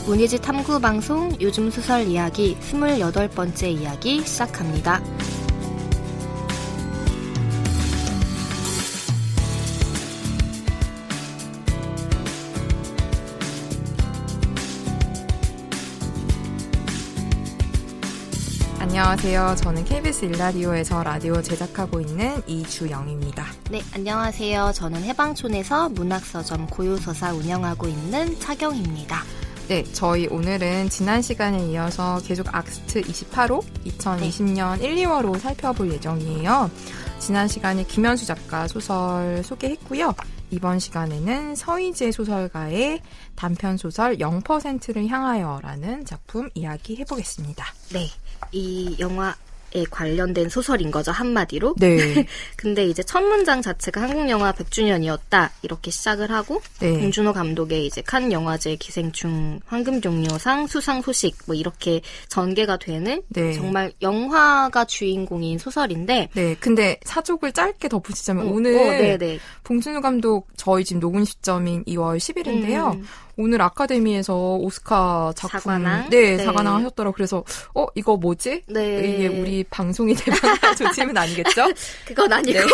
문희지 탐구방송 요즘 소설 이야기 28번째 이야기 시작합니다. 안녕하세요. 저는 KBS 일라디오에서 라디오 제작하고 있는 이주영입니다. 네, 안녕하세요. 저는 해방촌에서 문학서점 고요서사 운영하고 있는 차경입니다. 네, 저희 오늘은 지난 시간에 이어서 계속 악스트 28호 2020년 1, 2월호 살펴볼 예정이에요. 지난 시간에 김현수 작가 소설 소개했고요. 이번 시간에는 서희재 소설가의 단편소설 0%를 향하여라는 작품 이야기해보겠습니다. 네, 이 영화에 관련된 소설인 거죠, 한마디로. 네. 근데 이제 첫 문장 자체가 한국 영화 100주년이었다 이렇게 시작을 하고, 네. 봉준호 감독의 이제 칸 영화제 기생충 황금종려상 수상 소식 뭐 이렇게 전개가 되는 네. 정말 영화가 주인공인 소설인데. 네, 근데 사족을 짧게 덧붙이자면 오늘 네네. 봉준호 감독 저희 지금 녹음 시점인 2월 10일인데요. 오늘 아카데미에서 오스카 작품 사관왕? 네, 사관왕 하셨더라고요. 그래서 이거 뭐지? 네. 이게 우리 방송이 대박날 조짐은 아니겠죠? 그건 아니고 네.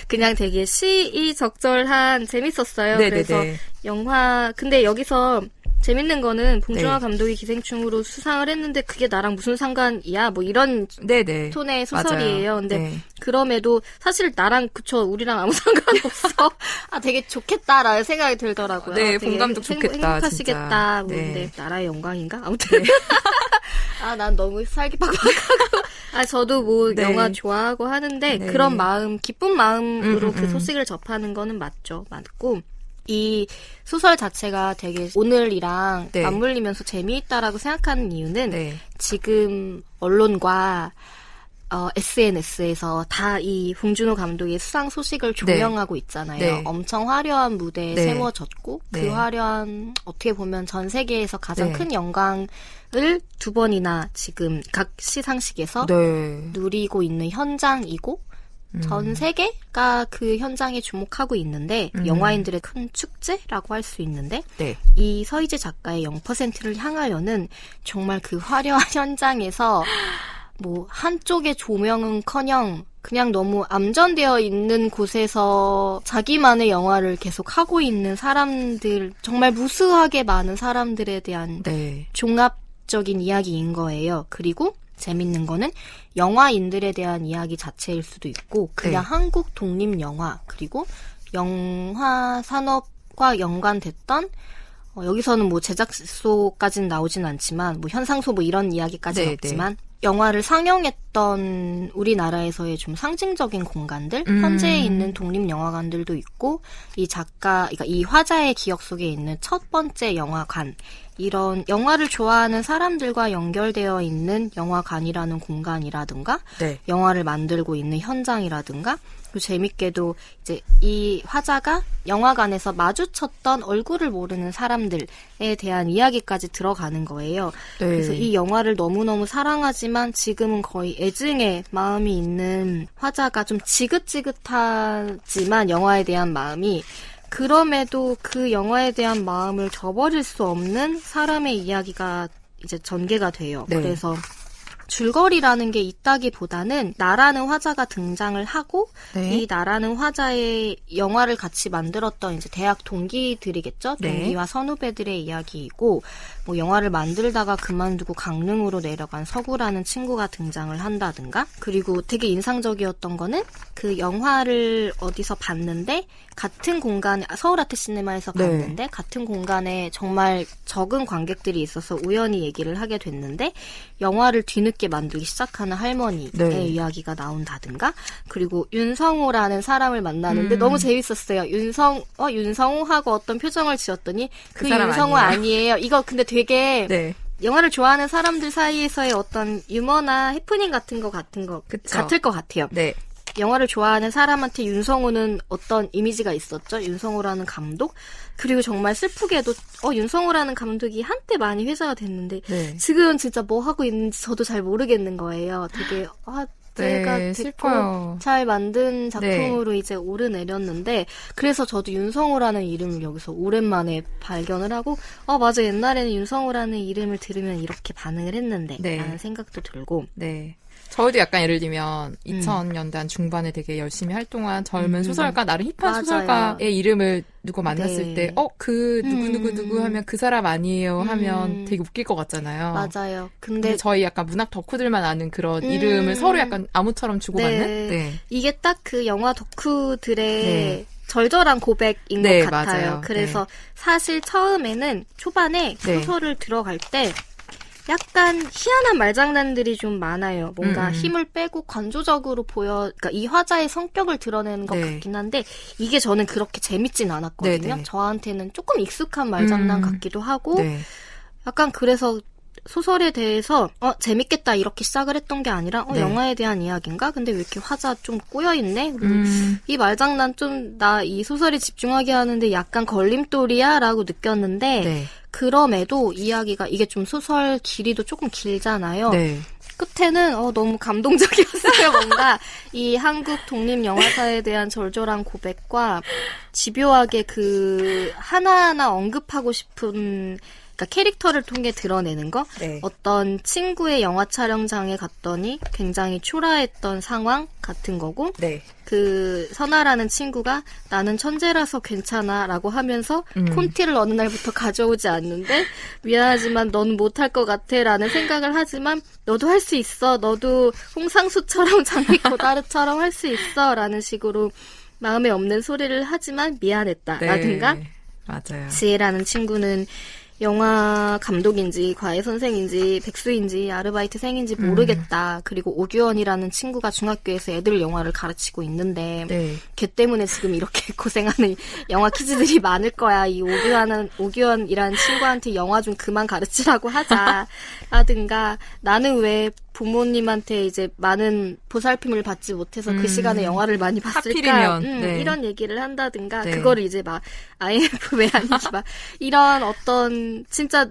그냥 되게 시의적절한 재밌었어요. 네네네. 그래서 영화 근데 여기서 재밌는 거는 봉준호 네. 감독이 기생충으로 수상을 했는데 그게 나랑 무슨 상관이야? 뭐 이런 네네. 톤의 소설이에요. 맞아요. 근데 네. 그럼에도 사실 나랑 우리랑 아무 상관없어. 아 되게 좋겠다라는 생각이 들더라고요. 네, 되게 봉감독 좋겠다, 행복하시겠다. 진짜. 뭐 네. 근데 나라의 영광인가? 아무튼 아 난 너무 살기 빡빡하고 아 저도 뭐 네. 영화 좋아하고 하는데 네. 그런 마음 기쁜 마음으로 그 음. 소식을 접하는 거는 맞고 이 소설 자체가 되게 오늘이랑 네. 맞물리면서 재미있다라고 생각하는 이유는 네. 지금 언론과 SNS에서 다 이 봉준호 감독의 수상 소식을 조명하고 있잖아요. 네. 엄청 화려한 무대에 네. 세워졌고 네. 그 화려한 어떻게 보면 전 세계에서 가장 네. 큰 영광을 2번이나 지금 각 시상식에서 네. 누리고 있는 현장이고 전 세계가 그 현장에 주목하고 있는데 영화인들의 큰 축제라고 할 수 있는데 네. 이 서희재 작가의 0%를 향하여는 정말 그 화려한 현장에서 뭐 한쪽의 조명은커녕 그냥 너무 암전되어 있는 곳에서 자기만의 영화를 계속 하고 있는 사람들 정말 무수하게 많은 사람들에 대한 네. 종합적인 이야기인 거예요. 그리고 재밌는 거는 영화인들에 대한 이야기 자체일 수도 있고 그냥 네. 한국 독립 영화 그리고 영화 산업과 연관됐던 여기서는 뭐 제작소까지는 나오진 않지만 뭐 현상소 뭐 이런 이야기까지는 네, 없지만 영화를 상영했던 우리나라에서의 좀 상징적인 공간들 현재에 있는 독립영화관들도 있고 이 작가 그러니까 이 화자의 기억 속에 있는 첫 번째 영화관 이런 영화를 좋아하는 사람들과 연결되어 있는 영화관이라는 공간이라든가 네. 영화를 만들고 있는 현장이라든가 그리고 재밌게도 이제 이 화자가 영화관에서 마주쳤던 얼굴을 모르는 사람들에 대한 이야기까지 들어가는 거예요. 네. 그래서 이 영화를 너무너무 사랑하지만 지금은 거의 애증의 마음이 있는 화자가 좀 지긋지긋하지만 영화에 대한 마음이 그럼에도 그 영화에 대한 마음을 저버릴 수 없는 사람의 이야기가 이제 전개가 돼요. 네. 그래서 줄거리라는 게 있다기보다는 나라는 화자가 등장을 하고 네. 이 나라는 화자의 영화를 같이 만들었던 이제 대학 동기들이겠죠. 네. 동기와 선후배들의 이야기이고 뭐 영화를 만들다가 그만두고 강릉으로 내려간 서구라는 친구가 등장을 한다든가 그리고 되게 인상적이었던 거는 그 영화를 어디서 봤는데 같은 공간에 서울아트시네마에서 네. 봤는데 같은 공간에 정말 적은 관객들이 있어서 우연히 얘기를 하게 됐는데 영화를 뒤늦게 만들기 시작하는 할머니의 네. 이야기가 나온다든가 그리고 윤성호라는 사람을 만나는데 너무 재밌었어요. 윤성호 하고 어떤 표정을 지었더니 그 사람 윤성호 아니에요. 이거 근데 되게 네. 영화를 좋아하는 사람들 사이에서의 어떤 유머나 해프닝 같은 거 같을 것 같아요. 네. 영화를 좋아하는 사람한테 윤성호는 어떤 이미지가 있었죠? 윤성호라는 감독? 그리고 정말 슬프게도 윤성호라는 감독이 한때 많이 회자가 됐는데 네. 지금 진짜 뭐 하고 있는지 저도 잘 모르겠는 거예요. 되게 화제가 됐고 슬퍼요. 잘 만든 작품으로 이제 오르내렸는데 그래서 저도 윤성우라는 이름을 여기서 오랜만에 발견을 하고 맞아 옛날에는 윤성우라는 이름을 들으면 이렇게 반응을 했는데 네. 라는 생각도 들고 네. 저도 약간 예를 들면 2000년대 한 중반에 되게 열심히 활동한 젊은 소설가, 나름 힙한 맞아요. 소설가의 이름을 누구 만났을 네. 때 그 누구 하면 그 사람 아니에요 하면 되게 웃길 것 같잖아요. 맞아요. 근데 근데 저희 약간 문학 덕후들만 아는 그런 이름을 서로 약간 아무처럼 주고받는? 네. 네. 이게 딱 그 영화 덕후들의 네. 절절한 고백인 네, 것 같아요. 맞아요. 그래서 사실 처음에는 초반에 네. 소설을 들어갈 때 약간 희한한 말장난들이 좀 많아요. 뭔가 힘을 빼고 관조적으로 그러니까 이 화자의 성격을 드러내는 것 네. 같긴 한데 이게 저는 그렇게 재밌진 않았거든요. 네. 저한테는 조금 익숙한 말장난 같기도 하고 네. 약간 그래서 소설에 대해서 재밌겠다 이렇게 시작을 했던 게 아니라 네. 영화에 대한 이야기인가? 근데 왜 이렇게 화자 좀 꼬여있네? 그리고 이 말장난 좀 나 이 소설에 집중하게 하는데 약간 걸림돌이야? 라고 느꼈는데 네. 그럼에도 이야기가 이게 좀 소설 길이도 조금 길잖아요. 네. 끝에는 너무 감동적이었어요. 뭔가 이 한국 독립 영화사에 대한 절절한 고백과 집요하게 그 하나하나 언급하고 싶은 그러니까 캐릭터를 통해 드러내는 거. 네. 어떤 친구의 영화 촬영장에 갔더니 굉장히 초라했던 상황 같은 거고 네. 그 선아라는 친구가 나는 천재라서 괜찮아 라고 하면서 콘티를 어느 날부터 가져오지 않는데 미안하지만 넌 못할 것 같아 라는 생각을 하지만 너도 할 수 있어. 너도 홍상수처럼 장미코다르처럼 할 수 있어 라는 식으로 마음에 없는 소리를 하지만 미안했다 라든가 네. 맞아요. 지혜라는 친구는 영화 감독인지 과외 선생인지 백수인지 아르바이트생인지 모르겠다. 그리고 오규원이라는 친구가 중학교에서 애들 영화를 가르치고 있는데 네. 걔 때문에 지금 이렇게 고생하는 영화 키즈들이 많을 거야. 이 오규원이라는 친구한테 영화 좀 그만 가르치라고 하자. 라든가 나는 왜 부모님한테 이제 많은 보살핌을 받지 못해서 그 시간에 영화를 많이 봤을까? 하필이면, 네. 이런 얘기를 한다든가 네. 그거를 이제 막 INF 왜 아니지 막 이런 어떤 진짜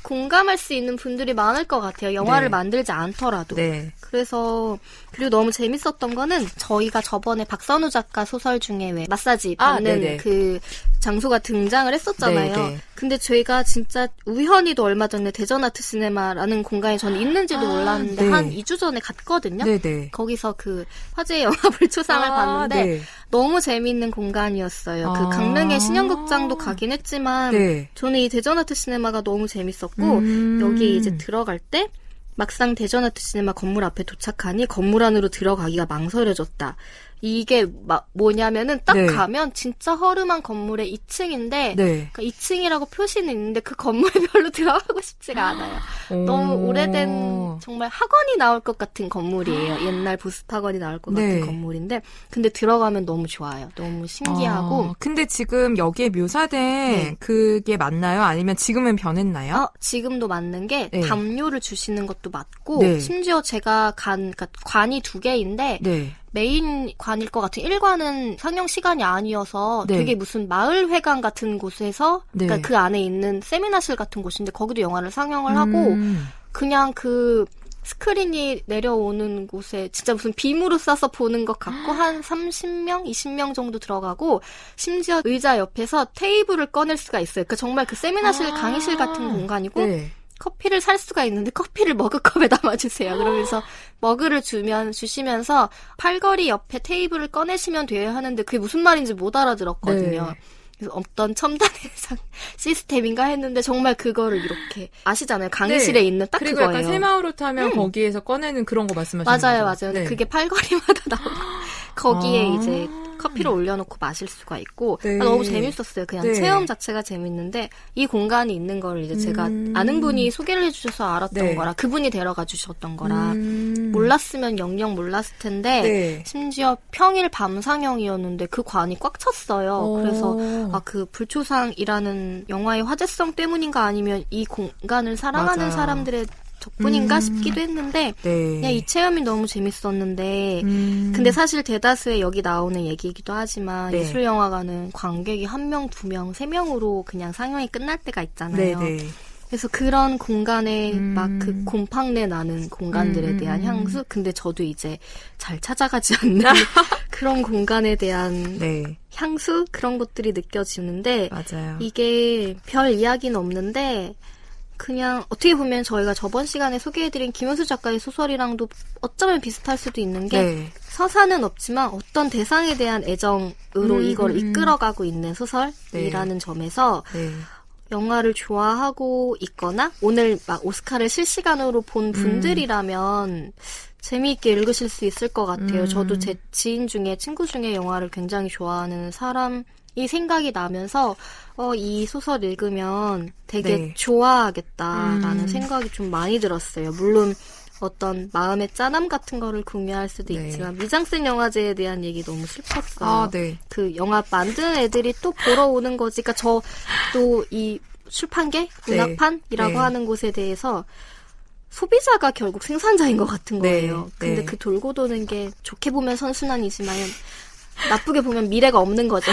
공감할 수 있는 분들이 많을 것 같아요. 영화를 네. 만들지 않더라도. 네. 그래서 그리고 너무 재밌었던 거는 저희가 저번에 박선우 작가 소설 중에 왜 마사지 받는 네네. 그 장소가 등장을 했었잖아요. 네네. 근데 저희가 진짜 우연히도 얼마 전에 대전 아트 시네마라는 공간에 저는 있는지도 몰랐는데 네. 한 2주 전에 갔거든요. 네네. 거기서 그 화제의 영화 불초상을 봤는데 네. 너무 재미있는 공간이었어요. 그 강릉의 신영극장도 가긴 했지만 네. 저는 이 대전 아트 시네마가 너무 재밌었고 여기 이제 들어갈 때 막상 대전 아트 시네마 건물 앞에 도착하니 건물 안으로 들어가기가 망설여졌다. 이게 뭐냐면은 딱 네. 가면 진짜 허름한 건물의 2층인데 네. 그러니까 2층이라고 표시는 있는데 그 건물에 별로 들어가고 싶지가 않아요. 너무 오래된 정말 학원이 나올 것 같은 건물이에요. 옛날 보습학원이 나올 것 네. 같은 건물인데 근데 들어가면 너무 좋아요. 너무 신기하고 근데 지금 여기에 묘사된 네. 그게 맞나요? 아니면 지금은 변했나요? 지금도 맞는 게 네. 담요를 주시는 것도 맞고 네. 심지어 제가 그러니까 관이 2개인데 네. 메인 관일 것 같은 1관은 상영 시간이 아니어서 네. 되게 무슨 마을회관 같은 곳에서 네. 그러니까 그 안에 있는 세미나실 같은 곳인데 거기도 영화를 상영을 하고 그냥 그 스크린이 내려오는 곳에 진짜 무슨 빔으로 쏴서 보는 것 같고 한 30명, 20명 정도 들어가고 심지어 의자 옆에서 테이블을 꺼낼 수가 있어요. 그러니까 정말 그 세미나실, 강의실 같은 공간이고 네. 커피를 살 수가 있는데 커피를 머그컵에 담아주세요. 그러면서 머그를 주시면서 팔걸이 옆에 테이블을 꺼내시면 돼요 하는데 그게 무슨 말인지 못 알아들었거든요. 네. 그래서 어떤 첨단의 시스템인가 했는데 정말 그거를 이렇게 아시잖아요. 강의실에 네. 있는 딱 그리고 그거예요. 약간 새마을로 타면 거기에서 꺼내는 그런 거 말씀하시는 맞아요, 거죠? 맞아요. 네. 그게 팔걸이마다 나오고 거기에 이제 커피를 올려놓고 마실 수가 있고 네. 너무 재밌었어요. 그냥 네. 체험 자체가 재밌는데 이 공간이 있는 걸 이제 제가 아는 분이 소개를 해주셔서 알았던 네. 거라 그분이 데려가 주셨던 거라 몰랐으면 영영 몰랐을 텐데 네. 심지어 평일 밤 상영이었는데 그 관이 꽉 찼어요. 그래서 그 불초상이라는 영화의 화제성 때문인가 아니면 이 공간을 사랑하는 맞아. 사람들의 덕분인가 싶기도 했는데 네. 그냥 이 체험이 너무 재밌었는데 근데 사실 대다수의 여기 나오는 얘기이기도 하지만 네. 예술영화관은 관객이 1명, 2명, 3명으로 그냥 상영이 끝날 때가 있잖아요. 네, 네. 그래서 그런 공간에 막 그 음. 곰팡내 나는 공간들에 대한 향수? 근데 저도 이제 잘 찾아가지 않는 그런 공간에 대한 네, 향수? 그런 것들이 느껴지는데 맞아요. 이게 별 이야기는 없는데 그냥 어떻게 보면 저희가 저번 시간에 소개해드린 김은수 작가의 소설이랑도 어쩌면 비슷할 수도 있는 게 네, 서사는 없지만 어떤 대상에 대한 애정으로 이걸 이끌어가고 있는 소설이라는 점에서 네. 영화를 좋아하고 있거나 오늘 막 오스카를 실시간으로 본 분들이라면 재미있게 읽으실 수 있을 것 같아요. 저도 제 지인 중에 친구 중에 영화를 굉장히 좋아하는 사람이 생각이 나면서 이 소설 읽으면 되게 네. 좋아하겠다라는 생각이 좀 많이 들었어요. 물론 어떤 마음의 짠함 같은 거를 공유할 수도 네. 있지만 미장센 영화제에 대한 얘기 너무 슬펐어요. 아, 네. 그 영화 만든 애들이 또 보러 오는 거지. 그러니까 저도 이 출판계, 문학판이라고 네. 하는 곳에 대해서 소비자가 결국 생산자인 것 같은 네. 거예요. 근데 네. 그 돌고 도는 게 좋게 보면 선순환이지만 나쁘게 보면 미래가 없는 거죠.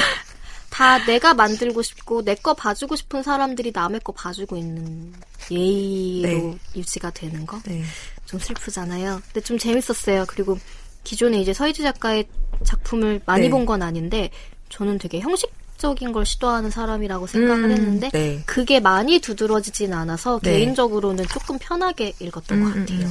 다 내가 만들고 싶고 내 거 봐주고 싶은 사람들이 남의 거 봐주고 있는 예의로 네. 유지가 되는 거. 네. 좀 슬프잖아요. 근데 좀 재밌었어요. 그리고 기존에 이제 서희주 작가의 작품을 많이 네. 본 건 아닌데 저는 되게 형식적인 걸 시도하는 사람이라고 생각을 했는데 네. 그게 많이 두드러지진 않아서 네. 개인적으로는 조금 편하게 읽었던 것 같아요.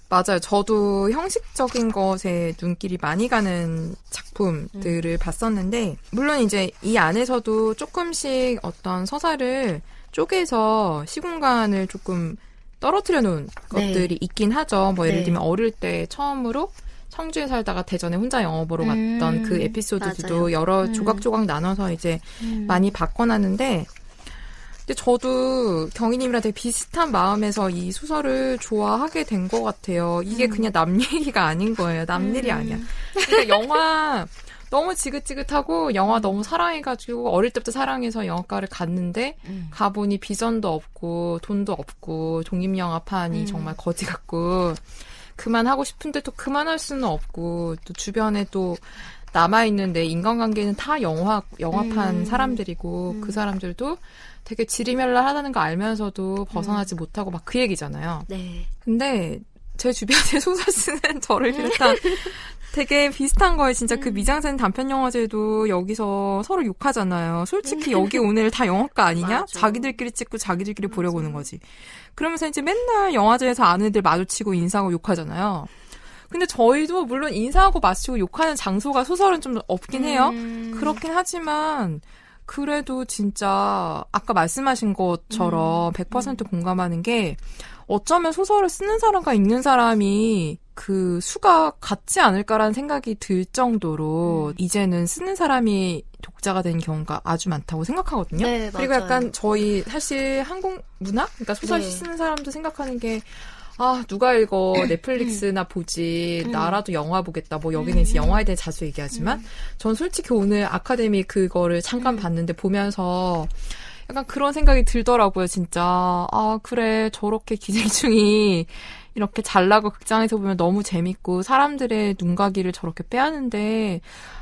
맞아요. 저도 형식적인 것에 눈길이 많이 가는 작품들을 봤었는데, 물론 이제 이 안에서도 조금씩 어떤 서사를 쪼개서 시공간을 조금 떨어뜨려 놓은 네. 것들이 있긴 하죠. 뭐 예를 네. 들면 어릴 때 처음으로 청주에 살다가 대전에 혼자 영화 보러 갔던 그 에피소드도 맞아요. 여러 조각조각 나눠서 이제 많이 바꿔놨는데, 근데 저도 경희님이랑 되게 비슷한 마음에서 이 소설을 좋아하게 된 것 같아요. 이게 그냥 남 얘기가 아닌 거예요. 남 일이 아니야. 그러니까 영화 너무 지긋지긋하고 영화 너무 사랑해가지고 어릴 때부터 사랑해서 영화과를 갔는데 가보니 비전도 없고 돈도 없고 독립영화판이 정말 거지 같고 그만하고 싶은데 또 그만할 수는 없고 또 주변에 또 남아있는데 인간관계는 다 영화판 사람들이고 그 사람들도 되게 지리멸랄하다는 거 알면서도 벗어나지 못하고 막 그 얘기잖아요. 네. 근데 제 주변에 소설 쓰는 저를 비롯한 되게 비슷한 거예요. 진짜 그 미장센 단편영화제도 여기서 서로 욕하잖아요. 솔직히 여기 오늘 다 영화과 아니냐? 맞아. 자기들끼리 찍고 자기들끼리 보려고 오는 거지. 그러면서 이제 맨날 영화제에서 아는 애들 마주치고 인사하고 욕하잖아요. 근데 저희도 물론 인사하고 마주치고 욕하는 장소가 소설은 좀 없긴 해요. 그렇긴 하지만 그래도 진짜 아까 말씀하신 것처럼 100% 공감하는 게 어쩌면 소설을 쓰는 사람과 읽는 사람이 그 수가 같지 않을까라는 생각이 들 정도로 이제는 쓰는 사람이 독자가 되는 경우가 아주 많다고 생각하거든요. 네, 그리고 맞아요. 약간 저희 사실 한국 문학? 그러니까 소설 네. 쓰는 사람도 생각하는 게 누가 읽어. 넷플릭스나 보지. 나라도 영화 보겠다. 뭐, 여기는 이제 영화에 대해 자주 얘기하지만, 전 솔직히 오늘 아카데미 그거를 잠깐 봤는데, 보면서, 약간 그런 생각이 들더라고요, 진짜. 그래. 저렇게 기생충이 이렇게 잘 나고 극장에서 보면 너무 재밌고, 사람들의 눈가기를 저렇게 빼앗는데,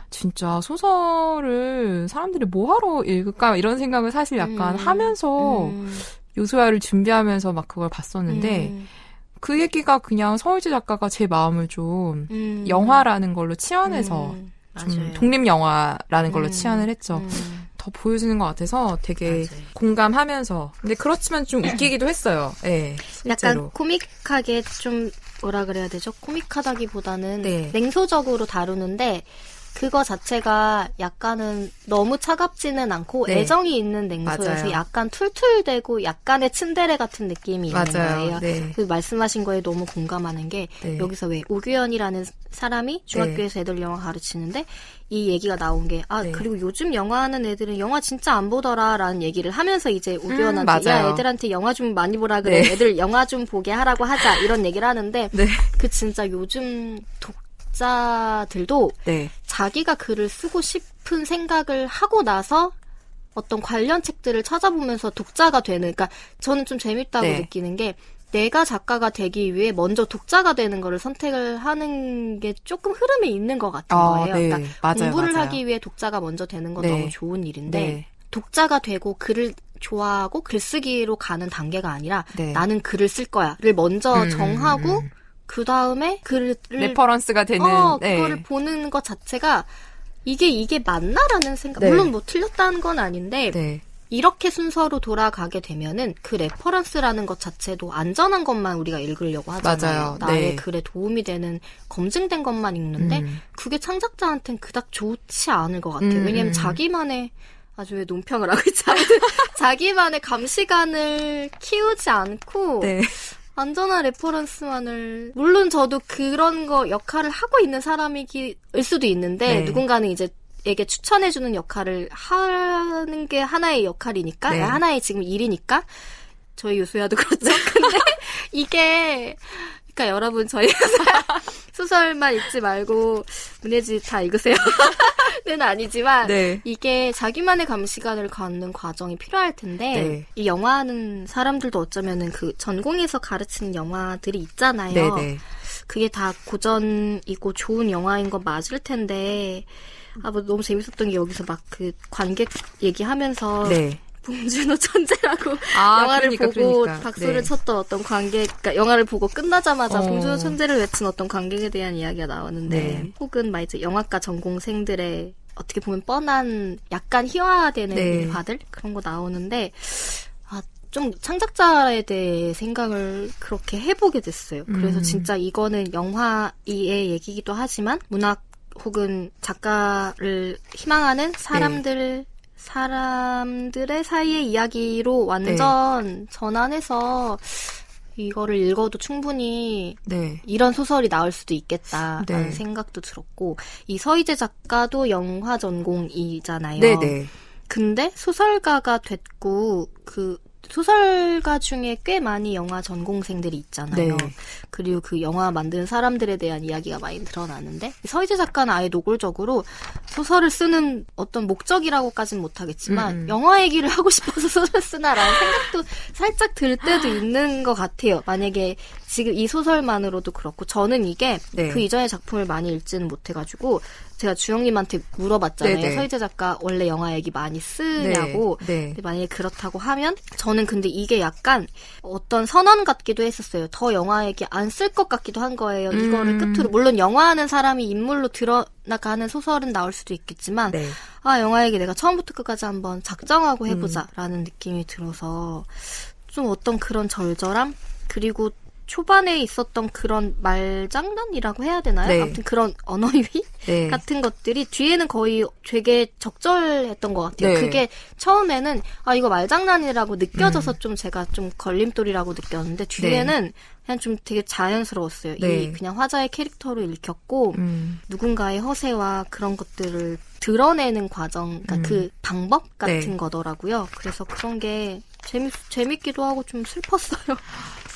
진짜 소설을 사람들이 뭐하러 읽을까? 이런 생각을 사실 약간 하면서, 요소야를 준비하면서 막 그걸 봤었는데, 그 얘기가 그냥 서울지 작가가 제 마음을 좀 영화라는 걸로 치환해서 좀 맞아요. 독립영화라는 걸로 치환을 했죠. 더 보여주는 것 같아서 되게 맞아요. 공감하면서 근데 그렇지만 좀 웃기기도 했어요. 네, 실제로. 약간 코믹하게 좀 뭐라 그래야 되죠? 코믹하다기보다는 네. 냉소적으로 다루는데 그거 자체가 약간은 너무 차갑지는 않고 네. 애정이 있는 냉소여서 맞아요. 약간 툴툴대고 약간의 츤데레 같은 느낌이 있는 맞아요. 거예요. 네. 그 말씀하신 거에 너무 공감하는 게 네. 여기서 왜 우규현이라는 사람이 중학교에서 애들 영화 가르치는데 이 얘기가 나온 게 네. 그리고 요즘 영화 하는 애들은 영화 진짜 안 보더라라는 얘기를 하면서 이제 우규현한테 맞아요. 야 애들한테 영화 좀 많이 보라 그래. 네. 애들 영화 좀 보게 하라고 하자 이런 얘기를 하는데 네. 그 진짜 요즘 독자들도 네. 자기가 글을 쓰고 싶은 생각을 하고 나서 어떤 관련 책들을 찾아보면서 독자가 되는, 그러니까 저는 좀 재밌다고 네. 느끼는 게 내가 작가가 되기 위해 먼저 독자가 되는 거를 선택을 하는 게 조금 흐름이 있는 것 같은 거예요. 네. 그러니까 맞아요. 공부를 맞아요. 하기 위해 독자가 먼저 되는 건 네. 너무 좋은 일인데 네. 독자가 되고 글을 좋아하고 글쓰기로 가는 단계가 아니라 네. 나는 글을 쓸 거야를 먼저 정하고 그 다음에 글을 레퍼런스가 되는 네. 그거를 보는 것 자체가 이게 맞나라는 생각. 네. 물론 뭐 틀렸다는 건 아닌데 네. 이렇게 순서로 돌아가게 되면은 그 레퍼런스라는 것 자체도 안전한 것만 우리가 읽으려고 하잖아요. 맞아요. 나의 네. 글에 도움이 되는 검증된 것만 읽는데 그게 창작자한테는 그닥 좋지 않을 것 같아요. 왜냐하면 자기만의 아주 왜 논평을 하고 있지? 자기만의 감시관을 키우지 않고 네. 안전한 레퍼런스만을 물론 저도 그런 거 역할을 하고 있는 사람일 수도 있는데 네. 누군가는 이제 에게 추천해주는 역할을 하는 게 하나의 역할이니까 네. 하나의 지금 일이니까 저희 요소야도 그렇죠. 근데 이게 그러니까 여러분 저희 소설만 읽지 말고 문예지 다 읽으세요. 는 아니지만 네. 이게 자기만의 감시관을 갖는 과정이 필요할 텐데 네. 이 영화하는 사람들도 어쩌면은 그 전공에서 가르치는 영화들이 있잖아요. 네네. 그게 다 고전이고 좋은 영화인 건 맞을 텐데 뭐 너무 재밌었던 게 여기서 막 그 관객 얘기하면서 네. 봉준호 천재라고 영화를 보고 박수를 네. 쳤던 어떤 관객, 그러니까 영화를 보고 끝나자마자 어. 봉준호 천재를 외친 어떤 관객에 대한 이야기가 나오는데 네. 혹은 막 이제 영화과 전공생들의 어떻게 보면 뻔한 약간 희화화되는 네. 일화들 그런 거 나오는데 좀 창작자에 대해 생각을 그렇게 해보게 됐어요. 그래서 진짜 이거는 영화의 얘기이기도 하지만 문학 혹은 작가를 희망하는 사람들의 사이의 이야기로 완전 전환해서 이거를 읽어도 충분히 네. 이런 소설이 나올 수도 있겠다라는 네. 생각도 들었고 이 서희재 작가도 영화 전공이잖아요. 네네. 근데 소설가가 됐고 그 소설가 중에 꽤 많이 영화 전공생들이 있잖아요. 네. 그리고 그 영화 만드는 사람들에 대한 이야기가 많이 드러나는데 서희재 작가는 아예 노골적으로 소설을 쓰는 어떤 목적이라고까지는 못하겠지만 영화 얘기를 하고 싶어서 소설을 쓰나라는 생각도 살짝 들 때도 있는 것 같아요. 만약에 지금 이 소설만으로도 그렇고 저는 이게 네. 그 이전의 작품을 많이 읽지는 못해가지고 제가 주영님한테 물어봤잖아요. 네네. 서희재 작가 원래 영화 얘기 많이 쓰냐고. 네. 근데 만약에 그렇다고 하면 저는 근데 이게 약간 어떤 선언 같기도 했었어요. 더 영화 얘기 안 쓸 것 같기도 한 거예요. 이거를 끝으로. 물론 영화하는 사람이 인물로 드러나가는 소설은 나올 수도 있겠지만 네. 영화 얘기 내가 처음부터 끝까지 한번 작정하고 해보자 라는 느낌이 들어서 좀 어떤 그런 절절함 그리고 초반에 있었던 그런 말장난이라고 해야 되나요? 네. 아무튼 그런 언어유희 네. 같은 것들이 뒤에는 거의 되게 적절했던 것 같아요. 네. 그게 처음에는 이거 말장난이라고 느껴져서 좀 제가 좀 걸림돌이라고 느꼈는데 뒤에는 그냥 좀 되게 자연스러웠어요. 네. 이 그냥 화자의 캐릭터로 읽혔고 누군가의 허세와 그런 것들을 드러내는 과정, 그러니까 그 방법 같은 네. 거더라고요. 그래서 그런 게 재밌기도 하고 좀 슬펐어요.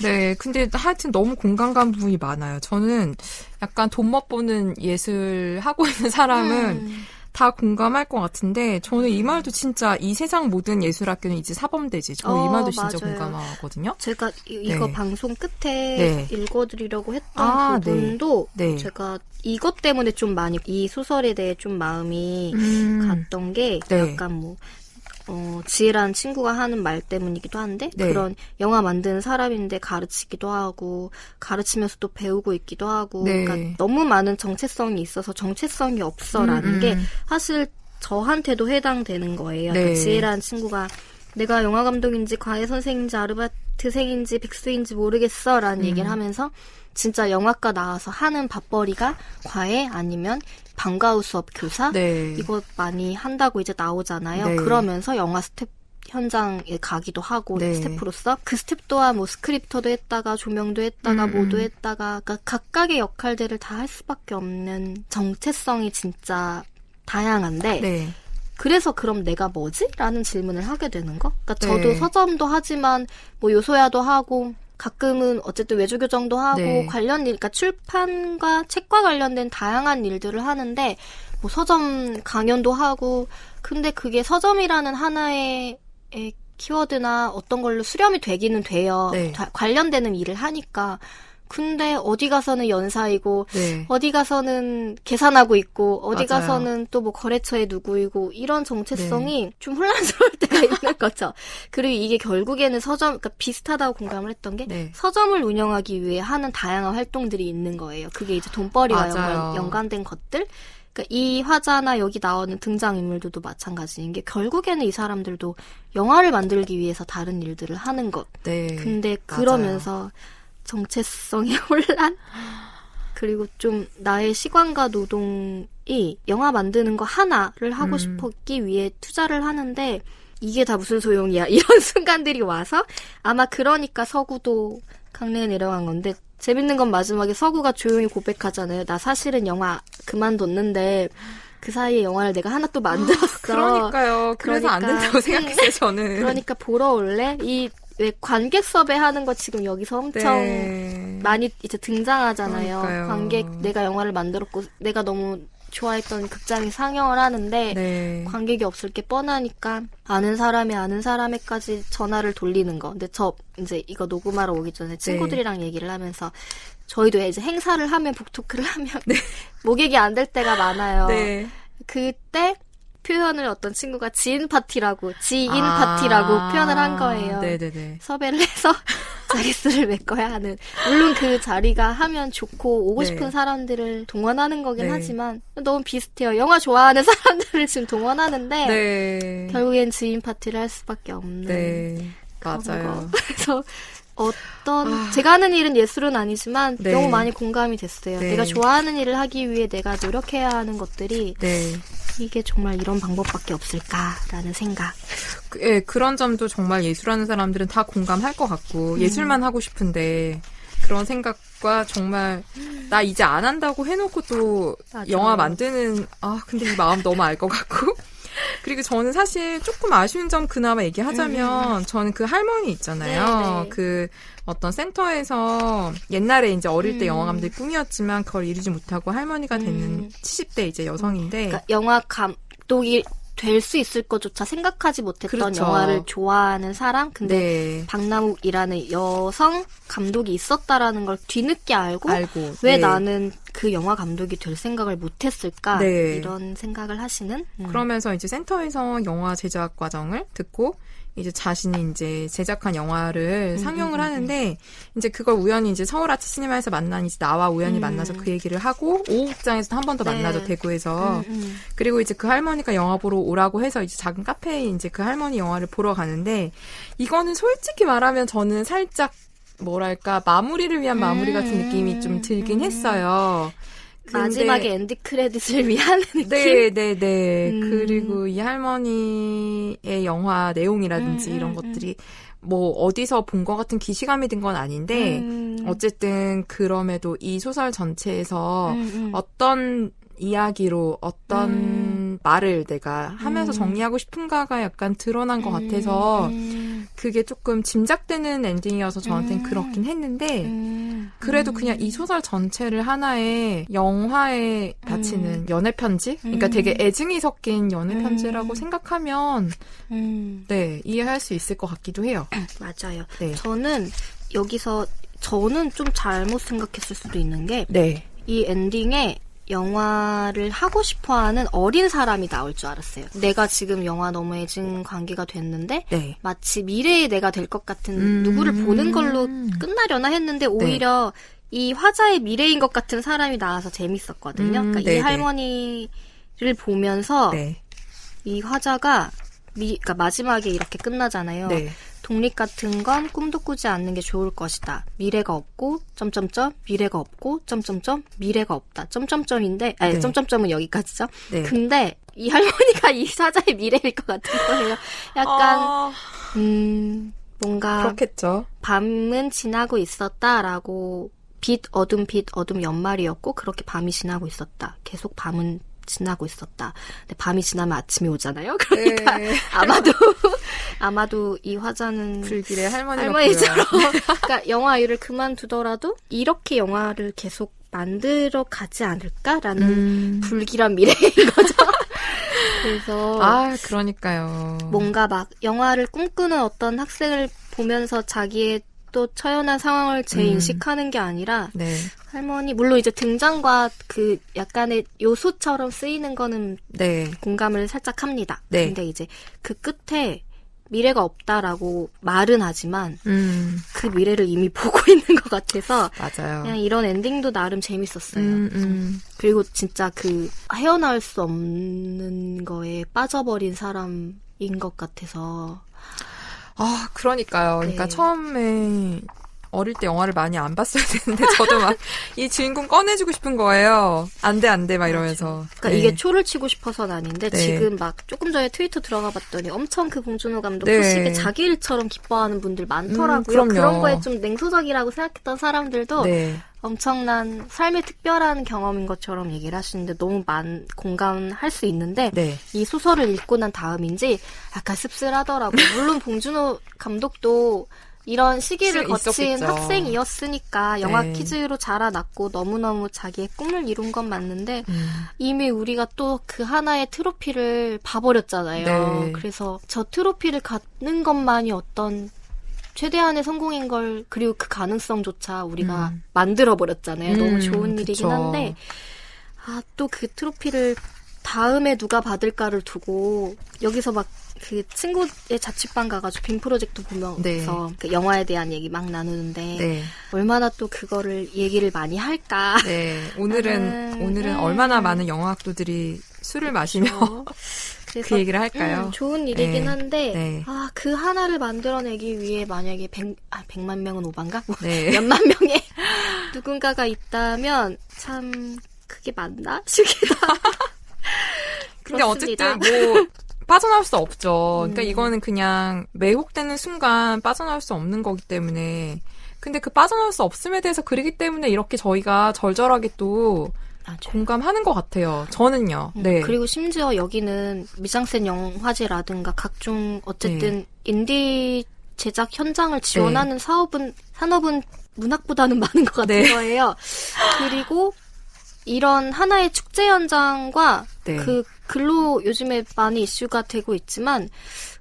네, 근데 하여튼 너무 공감 간 부분이 많아요. 저는 약간 돈 멋보는 예술 하고 있는 사람은 다 공감할 것 같은데 저는 이 말도 진짜 이 세상 모든 예술학교는 이제 사범대지. 저 이 말도 진짜 맞아요. 공감하거든요. 제가 이거 네. 방송 끝에 네. 읽어드리려고 했던 부분도 네. 제가 이것 때문에 좀 많이 이 소설에 대해 좀 마음이 갔던 게 네. 약간 지혜라는 친구가 하는 말 때문이기도 한데 네. 그런 영화 만드는 사람인데 가르치기도 하고 가르치면서 또 배우고 있기도 하고 네. 그러니까 너무 많은 정체성이 있어서 정체성이 없어라는 게 사실 저한테도 해당되는 거예요. 네. 그러니까 지혜라는 친구가 내가 영화 감독인지 과외 선생인지 아르바이트생인지 백수인지 모르겠어라는 얘기를 하면서 진짜 영화과 나와서 하는 밥벌이가 과외 아니면 방과후 수업 교사 네. 이거 많이 한다고 이제 나오잖아요. 네. 그러면서 영화 스텝 현장에 가기도 하고 네. 스태프로서 그 스텝 또한 뭐 스크립터도 했다가 조명도 했다가 뭐도 했다가 그러니까 각각의 역할들을 다 할 수밖에 없는 정체성이 진짜 다양한데 네. 그래서 그럼 내가 뭐지? 라는 질문을 하게 되는 거? 그러니까 네. 저도 서점도 하지만 뭐 요소야도 하고 가끔은 어쨌든 외주교정도 하고 네. 관련 일, 그러니까 출판과 책과 관련된 다양한 일들을 하는데 뭐 서점 강연도 하고 근데 그게 서점이라는 하나의 키워드나 어떤 걸로 수렴이 되기는 돼요. 네. 관련되는 일을 하니까 근데 어디 가서는 연사이고 네. 어디 가서는 계산하고 있고 어디 맞아요. 가서는 또 뭐 거래처에 누구이고 이런 정체성이 좀 혼란스러울 때가 있는 거죠. 그리고 이게 결국에는 서점, 그러니까 비슷하다고 공감을 했던 게 네. 서점을 운영하기 위해 하는 다양한 활동들이 있는 거예요. 그게 이제 돈벌이와 맞아요. 연관된 것들. 그러니까 이 화자나 여기 나오는 등장인물들도 마찬가지인 게 결국에는 이 사람들도 영화를 만들기 위해서 다른 일들을 하는 것. 네. 근데 맞아요. 그러면서 정체성의 혼란? 그리고 좀 나의 시간과 노동이 영화 만드는 거 하나를 하고 싶었기 위해 투자를 하는데 이게 다 무슨 소용이야. 이런 순간들이 와서 아마 그러니까 서구도 강릉에 내려간 건데 재밌는 건 마지막에 서구가 조용히 고백하잖아요. 나 사실은 영화 그만뒀는데 그 사이에 영화를 내가 하나 또 만들었어. 그러니까요. 그래서 안 그러니까. 된다고 생각했어요, 저는. 그러니까 보러 올래? 왜 관객 섭외하는 거 지금 여기서 엄청 네. 많이 이제 등장하잖아요. 그러니까요. 관객 내가 영화를 만들었고 내가 너무 좋아했던 극장이 상영을 하는데 네. 관객이 없을 게 뻔하니까 아는 사람에까지 전화를 돌리는 거. 근데 저 이제 이거 녹음하러 오기 전에 친구들이랑 얘기를 하면서 저희도 이제 행사를 하면 북토크를 하면 목액이 안 될 때가 많아요. 네. 그때 표현을 어떤 친구가 지인 파티라고 표현을 한 거예요. 네네네. 섭외를 해서 자릿수를 메꿔야 하는. 물론 그 자리가 하면 좋고 오고 네. 싶은 사람들을 동원하는 거긴 네. 하지만 너무 비슷해요. 영화 좋아하는 사람들을 지금 동원하는데 네. 결국엔 지인 파티를 할 수밖에 없는 네. 그런 맞아요. 거. 그래서 제가 하는 일은 예술은 아니지만 네. 너무 많이 공감이 됐어요. 네. 내가 좋아하는 일을 하기 위해 내가 노력해야 하는 것들이 네. 이게 정말 이런 방법밖에 없을까라는 생각. 예, 그런 점도 정말 예술하는 사람들은 다 공감할 것 같고, 예술만 하고 싶은데, 그런 생각과 정말, 나 이제 안 한다고 해놓고 또 맞아. 영화 만드는, 근데 이 마음 너무 알 것 같고. 그리고 저는 사실 조금 아쉬운 점 그나마 얘기하자면, 저는 그 할머니 있잖아요. 네. 그 어떤 센터에서 옛날에 이제 어릴 때 영화 감독이 꿈이었지만, 그걸 이루지 못하고 할머니가 되는 70대 이제 여성인데, 그러니까 영화 감독이 될 수 있을 것조차 생각하지 못했던 그렇죠. 영화를 좋아하는 사람? 근데 네. 박남욱이라는 여성 감독이 있었다라는 걸 뒤늦게 알고 왜 네. 나는 그 영화 감독이 될 생각을 못했을까? 네. 이런 생각을 하시는? 그러면서 이제 센터에서 영화 제작 과정을 듣고 이제 자신이 이제 제작한 영화를 상영을 하는데 이제 그걸 우연히 이제 서울 아트 시네마에서 만난 이제 나와 우연히 만나서 그 얘기를 하고 오후극장에서 한 번 더 네. 만나죠, 대구에서. 그리고 이제 그 할머니가 영화 보러 오라고 해서 이제 작은 카페에 이제 그 할머니 영화를 보러 가는데 이거는 솔직히 말하면 저는 살짝 뭐랄까 마무리를 위한 마무리 같은 느낌이 좀 들긴 했어요. 근데 마지막에 엔드 크레딧을 위한 느낌? 네. 그리고 이 할머니의 영화 내용이라든지 이런 것들이 뭐 어디서 본 것 같은 기시감이 든 건 아닌데 어쨌든 그럼에도 이 소설 전체에서 어떤 이야기로 어떤 말을 내가 하면서 정리하고 싶은가가 약간 드러난 것 같아서 그게 조금 짐작되는 엔딩이어서 저한테는 그렇긴 했는데 그래도 그냥 이 소설 전체를 하나의 영화에 바치는 연애 편지? 그러니까 되게 애증이 섞인 연애 편지라고 생각하면 네, 이해할 수 있을 것 같기도 해요. 맞아요. 네. 저는 여기서 저는 좀 잘못 생각했을 수도 있는 게 네. 이 엔딩에 영화를 하고 싶어하는 어린 사람이 나올 줄 알았어요. 내가 지금 영화 너무 애증 관계가 됐는데 네. 마치 미래의 내가 될 것 같은 누구를 보는 걸로 끝나려나 했는데 오히려 이 화자의 미래인 것 같은 사람이 나와서 재밌었거든요. 그러니까 네네. 이 할머니를 보면서 네. 이 화자가 그러니까 마지막에 이렇게 끝나잖아요. 네. 독립 같은 건 꿈도 꾸지 않는 게 좋을 것이다. 미래가 없고 점점점 미래가 없고 점점점 미래가 없다. 점점점인데 아니 네. 점점점은 여기까지죠. 네. 근데 이 할머니가 이 사자의 미래일 것 같은 거예요. 약간 뭔가 그렇겠죠. 밤은 지나고 있었다라고 빛 어둠 연말이었고 그렇게 밤이 지나고 있었다. 계속 밤은 지나고 있었다. 근데 밤이 지나면 아침이 오잖아요. 그러니까 네. 아마도 이 화자는 불길의 할머니처럼 그러니까 영화 일을 그만두더라도 이렇게 영화를 계속 만들어 가지 않을까라는 불길한 미래인 거죠. 그래서 그러니까요. 뭔가 막 영화를 꿈꾸는 어떤 학생을 보면서 자기의 또 처연한 상황을 재인식하는 게 아니라 네. 할머니 물론 이제 등장과 그 약간의 요소처럼 쓰이는 거는 네. 공감을 살짝 합니다. 네. 근데 이제 그 끝에 미래가 없다라고 말은 하지만 그 미래를 이미 보고 있는 것 같아서 맞아요. 그냥 이런 엔딩도 나름 재밌었어요. 그리고 진짜 그 헤어나올 수 없는 거에 빠져버린 사람인 것 같아서 아, 그러니까요. 그러니까 네. 처음에 어릴 때 영화를 많이 안 봤어야 되는데 저도 막 이 주인공 꺼내주고 싶은 거예요. 안 돼, 막 이러면서. 그러니까 네. 이게 초를 치고 싶어서는 아닌데 네. 지금 막 조금 전에 트위터 들어가 봤더니 엄청 그 봉준호 감독 네. 소식에 자기 일처럼 기뻐하는 분들 많더라고요. 그럼요. 그런 거에 좀 냉소적이라고 생각했던 사람들도 네. 엄청난 삶의 특별한 경험인 것처럼 얘기를 하시는데 너무 공감할 수 있는데 네. 이 소설을 읽고 난 다음인지 약간 씁쓸하더라고요. 물론 봉준호 감독도 이런 시기를 거친 있었겠죠. 학생이었으니까 영화 네. 퀴즈로 자라났고 너무너무 자기의 꿈을 이룬 건 맞는데 이미 우리가 또 그 하나의 트로피를 봐버렸잖아요. 네. 그래서 저 트로피를 갖는 것만이 어떤 최대한의 성공인 걸 그리고 그 가능성조차 우리가 만들어버렸잖아요. 너무 좋은 일이긴 그쵸. 한데 또 그 트로피를 다음에 누가 받을까를 두고 여기서 막 그 친구의 자취방 가가지고 빔 프로젝트 보면서 네. 그 영화에 대한 얘기 막 나누는데 네. 얼마나 또 그거를 얘기를 많이 할까. 네. 오늘은 얼마나 많은 영화학도들이 술을 마시며 그래서 그 얘기를 할까요? 좋은 일이긴 네. 한데 네. 그 하나를 만들어내기 위해 만약에 100만 명은 오반가? 네. 몇만 명의 누군가가 있다면 참 그게 맞나 싶기도 하고. 근데 그렇습니다. 어쨌든 뭐 빠져나올 수 없죠. 그러니까 이거는 그냥 매혹되는 순간 빠져나올 수 없는 거기 때문에. 근데 그 빠져나올 수 없음에 대해서 그리기 때문에 이렇게 저희가 절절하게 또 맞아요. 공감하는 것 같아요. 저는요. 네. 그리고 심지어 여기는 미장센 영화제라든가 각종 어쨌든 인디 제작 현장을 지원하는 산업은 문학보다는 많은 것 같은 네. 거예요. 그리고 이런 하나의 축제 현장과 네. 그 근로 요즘에 많이 이슈가 되고 있지만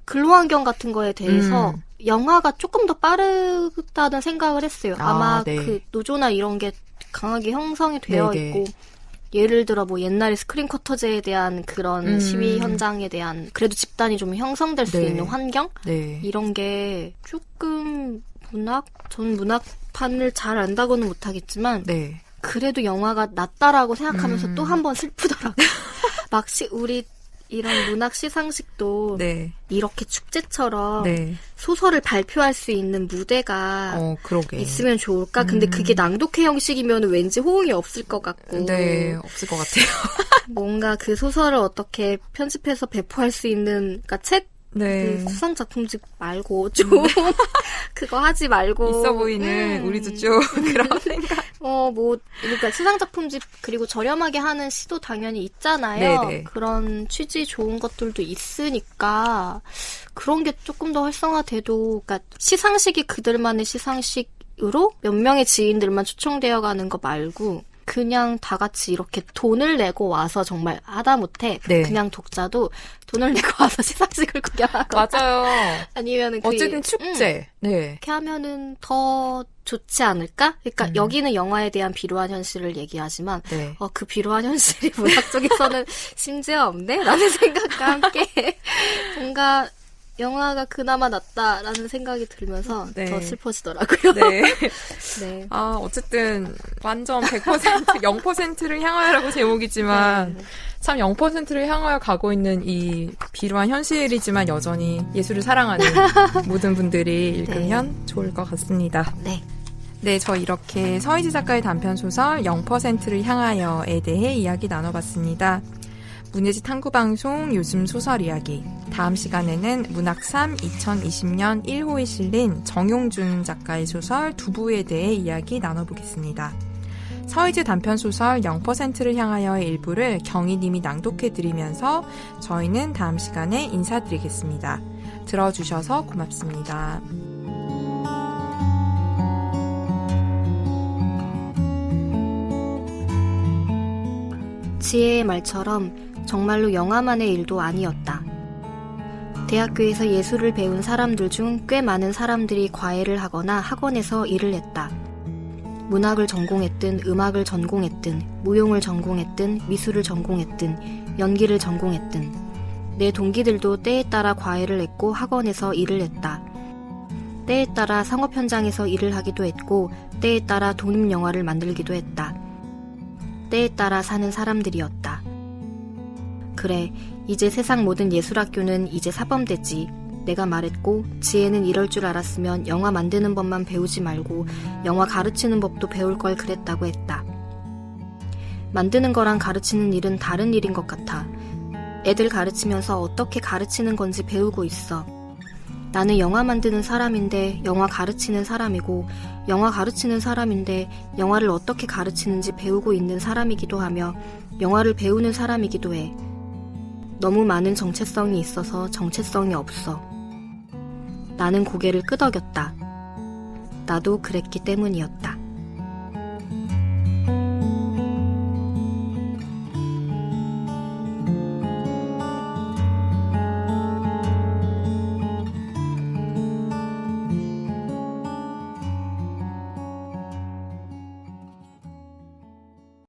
근로환경 같은 거에 대해서 영화가 조금 더 빠르다는 생각을 했어요. 아마 네. 그 노조나 이런 게 강하게 형성이 되어 네네. 있고 예를 들어 뭐 옛날에 스크린 쿼터제에 대한 그런 시위 현장에 대한 그래도 집단이 좀 형성될 수 네. 있는 환경 네. 이런 게 조금 전 문학판을 잘 안다고는 못하겠지만 네. 그래도 영화가 낫다라고 생각하면서 또 한 번 슬프더라고요. 막 우리 이런 문학 시상식도 네. 이렇게 축제처럼 네. 소설을 발표할 수 있는 무대가 그러게. 있으면 좋을까? 근데 그게 낭독회 형식이면 왠지 호응이 없을 것 같고. 네, 없을 것 같아요. 뭔가 그 소설을 어떻게 편집해서 배포할 수 있는, 그러니까 책, 네. 그 수상 작품집 말고 좀 그거 하지 말고 있어 보이는 우리도 좀 그런 생각. 그러니까 수상 작품집 그리고 저렴하게 하는 시도 당연히 있잖아요. 네네. 그런 취지 좋은 것들도 있으니까 그런 게 조금 더 활성화돼도, 그러니까 시상식이 그들만의 시상식으로 몇 명의 지인들만 초청되어 가는 거 말고. 그냥 다 같이 이렇게 돈을 내고 와서 정말 하다못해 네. 그냥 독자도 돈을 내고 와서 시상식을 구경하거나 맞아요. 아니면은 어쨌든 축제. 네. 이렇게 하면은 더 좋지 않을까? 그러니까 여기는 영화에 대한 비루한 현실을 얘기하지만 네. 그 비루한 현실이 문학 쪽에서는 심지어 없네? 라는 생각과 함께 뭔가 영화가 그나마 낫다라는 생각이 들면서 네. 더 슬퍼지더라고요. 네. 네. 어쨌든 완전 100% 0%를 향하여라고 제목이지만 네. 참 0%를 향하여 가고 있는 이 비루한 현실이지만 여전히 예술을 사랑하는 모든 분들이 읽으면 좋을 것 같습니다. 네. 네, 저 이렇게 서희지 작가의 단편소설 0%를 향하여에 대해 이야기 나눠봤습니다. 문예지 탐구방송 요즘 소설 이야기. 다음 시간에는 문학삼 2020년 1호에 실린 정용준 작가의 소설 두부에 대해 이야기 나눠보겠습니다. 서희지 단편소설 0%를 향하여의 일부를 경희님이 낭독해드리면서 저희는 다음 시간에 인사드리겠습니다. 들어주셔서 고맙습니다. 지혜의 말처럼 정말로 영화만의 일도 아니었다. 대학교에서 예술을 배운 사람들 중 꽤 많은 사람들이 과외를 하거나 학원에서 일을 했다. 문학을 전공했든 음악을 전공했든 무용을 전공했든 미술을 전공했든 연기를 전공했든 내 동기들도 때에 따라 과외를 했고 학원에서 일을 했다. 때에 따라 상업 현장에서 일을 하기도 했고 때에 따라 독립영화를 만들기도 했다. 때에 따라 사는 사람들이었다. 그래, 이제 세상 모든 예술학교는 이제 사범대지. 내가 말했고 지혜는 이럴 줄 알았으면 영화 만드는 법만 배우지 말고 영화 가르치는 법도 배울 걸 그랬다고 했다. 만드는 거랑 가르치는 일은 다른 일인 것 같아. 애들 가르치면서 어떻게 가르치는 건지 배우고 있어. 나는 영화 만드는 사람인데 영화 가르치는 사람이고 영화 가르치는 사람인데 영화를 어떻게 가르치는지 배우고 있는 사람이기도 하며 영화를 배우는 사람이기도 해. 너무 많은 정체성이 있어서 정체성이 없어. 나는 고개를 끄덕였다. 나도 그랬기 때문이었다.